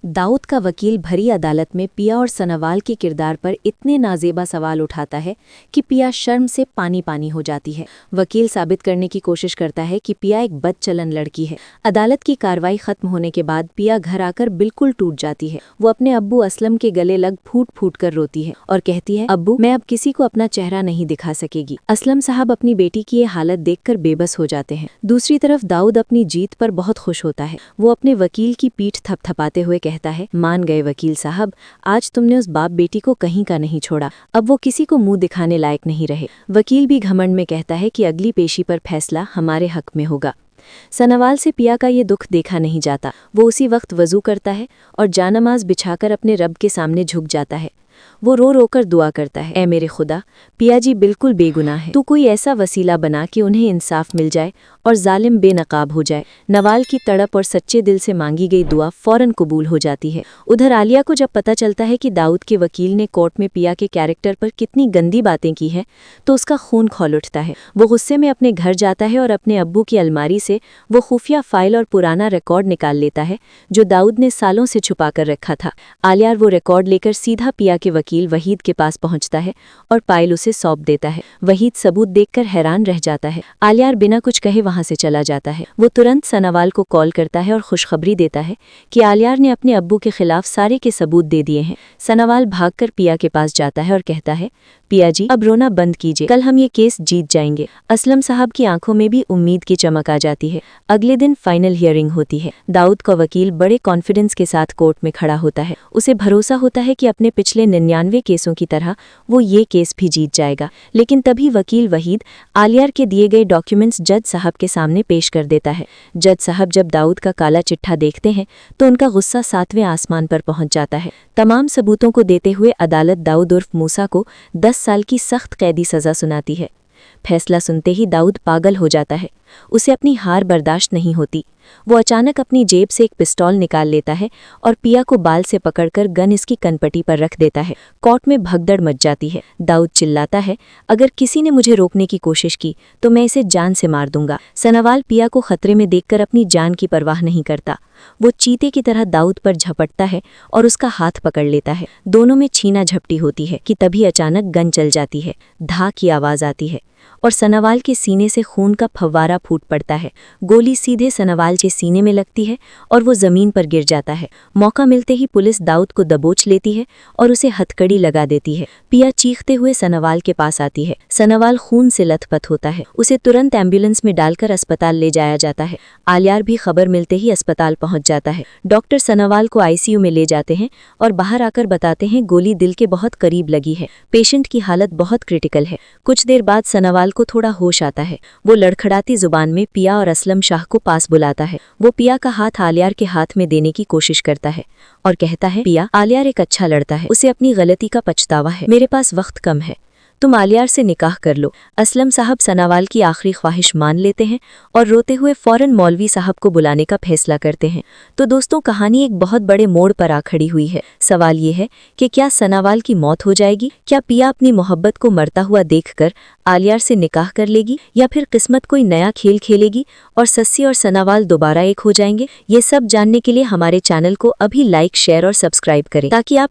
दाऊद का वकील भरी अदालत में पिया और सनावाल के किरदार पर इतने नाजेबा सवाल उठाता है कि पिया शर्म से पानी पानी हो जाती है। वकील साबित करने की कोशिश करता है कि पिया एक बदचलन लड़की है। अदालत की कार्रवाई खत्म होने के बाद पिया घर आकर बिल्कुल टूट जाती है। वो अपने अब्बू असलम के गले लग फूट फूट कर रोती है और कहती है, अब्बू मैं अब किसी को अपना चेहरा नहीं दिखा सकेगी। असलम साहब अपनी बेटी की ये हालत देखकर बेबस हो जाते हैं। दूसरी तरफ दाऊद अपनी जीत पर बहुत खुश होता है। वो अपने वकील की पीठ थपथपाते हुए कहता है, मान गए वकील साहब, आज तुमने उस बाप बेटी को कहीं का नहीं छोड़ा। अब वो किसी को मुंह दिखाने लायक नहीं रहे। वकील भी घमंड में कहता है कि अगली पेशी पर फैसला हमारे हक में होगा। सनावाल से पिया का ये दुख देखा नहीं जाता। वो उसी वक्त वजू करता है और जानमाज बिछाकर अपने रब के सामने झुक जाता है। वो रो रो कर दुआ करता है, ऐ मेरे खुदा, पिया जी बिल्कुल बेगुनाह है। तू कोई ऐसा वसीला बना कि उन्हें इंसाफ मिल जाए और जालिम बेनकाब हो जाए। नवाल की तड़प और सच्चे दिल से मांगी गई दुआ फौरन कबूल हो जाती है। उधर आलिया को जब पता चलता है कि दाऊद के वकील ने कोर्ट में पिया के कैरेक्टर पर कितनी गंदी बातें की हैं, तो उसका खून खौल उठता है। वो गुस्से में अपने घर जाता है और अपने अब्बू की अलमारी से वो खुफिया फाइल और पुराना रिकॉर्ड निकाल लेता है जो दाऊद ने सालों से छुपा कर रखा था। आलिया वो रिकॉर्ड लेकर सीधा पिया के वकील वहीद के पास पहुंचता है और फाइल उसे सौंप देता है। वहीद सबूत देखकर हैरान रह जाता है। आलियार बिना कुछ कहे वहां से चला जाता है। वो तुरंत सनावाल को कॉल करता है और खुशखबरी देता है कि आलियार ने अपने अब्बू के खिलाफ सारे के सबूत दे दिए हैं। सनावाल भागकर पिया के पास जाता है और कहता है, पिया जी अब रोना बंद कीजिए, कल हम ये केस जीत जाएंगे। असलम साहब की आंखों में भी उम्मीद की चमक आ जाती है। अगले दिन फाइनल हियरिंग होती है। दाऊद का वकील बड़े कॉन्फिडेंस के साथ कोर्ट में खड़ा होता है। उसे भरोसा होता है कि अपने पिछले 99 केसों की तरह वो ये केस भी जीत जाएगा। लेकिन तभी वकील वहीद आलियार के दिए गए डॉक्यूमेंट्स जज साहब के सामने पेश कर देता है। जज साहब जब दाऊद का काला चिट्ठा देखते हैं तो उनका गुस्सा 7वें आसमान पर पहुंच जाता है। तमाम सबूतों को देते हुए अदालत दाऊद उर्फ मूसा को 10 साल की सख्त कैदी सजा सुनाती है। फैसला सुनते ही दाऊद पागल हो जाता है। उसे अपनी हार बर्दाश्त नहीं होती। वो अचानक अपनी जेब से एक पिस्तौल निकाल लेता है और पिया को बाल से पकड़कर गन इसकी कनपटी पर रख देता है। कोर्ट में भगदड़ मच जाती है। दाऊद चिल्लाता है, अगर किसी ने मुझे रोकने की कोशिश की तो मैं इसे जान से मार दूंगा। सनावाल पिया को खतरे में देखकर अपनी जान की परवाह नहीं करता। वो चीते की तरह दाऊद पर झपटता है और उसका हाथ पकड़ लेता है। दोनों में छीना झपटी होती है कि तभी अचानक गन चल जाती है। धा की आवाज आती है और सनावाल के सीने से खून का फव्वारा फूट पड़ता है। गोली सीधे सनावाल के सीने में लगती है और वो जमीन पर गिर जाता है। मौका मिलते ही पुलिस दाऊद को दबोच लेती है और उसे हथकड़ी लगा देती है। पिया चीखते हुए सनावाल के पास आती है। सनावाल खून से लथपथ होता है। उसे तुरंत एम्बुलेंस में डालकर अस्पताल ले जाया जाता है। आलियार भी खबर मिलते ही अस्पताल पहुंच जाता है। डॉक्टर सनावाल को आईसीयू में ले जाते हैं और बाहर आकर बताते हैं गोली दिल के बहुत करीब लगी है। पेशेंट की हालत बहुत क्रिटिकल है। कुछ देर बाद सनावाल को थोड़ा होश आता है। वो लड़खड़ाती जुबान में पिया और असलम शाह को पास बुलाता है। वो पिया का हाथ आलियार के हाथ में देने की कोशिश करता है और कहता है, पिया, आलियार एक अच्छा लड़का है, उसे अपनी गलती का पछतावा है। मेरे पास वक्त कम है, तुम आलियार से निकाह कर लो। असलम साहब सनावाल की आखिरी ख्वाहिश मान लेते हैं और रोते हुए फौरन मौलवी साहब को बुलाने का फैसला करते हैं। तो दोस्तों, कहानी एक बहुत बड़े मोड़ पर आ खड़ी हुई है। सवाल ये है कि क्या सनावाल की मौत हो जाएगी? क्या पिया अपनी मोहब्बत को मरता हुआ देखकर आलियार से निकाह कर लेगी, या फिर किस्मत कोई नया खेल खेलेगी और सस्सी और सनावाल दोबारा एक हो जाएंगे? ये सब जानने के लिए हमारे चैनल को अभी लाइक, शेयर और सब्सक्राइब करें ताकि आप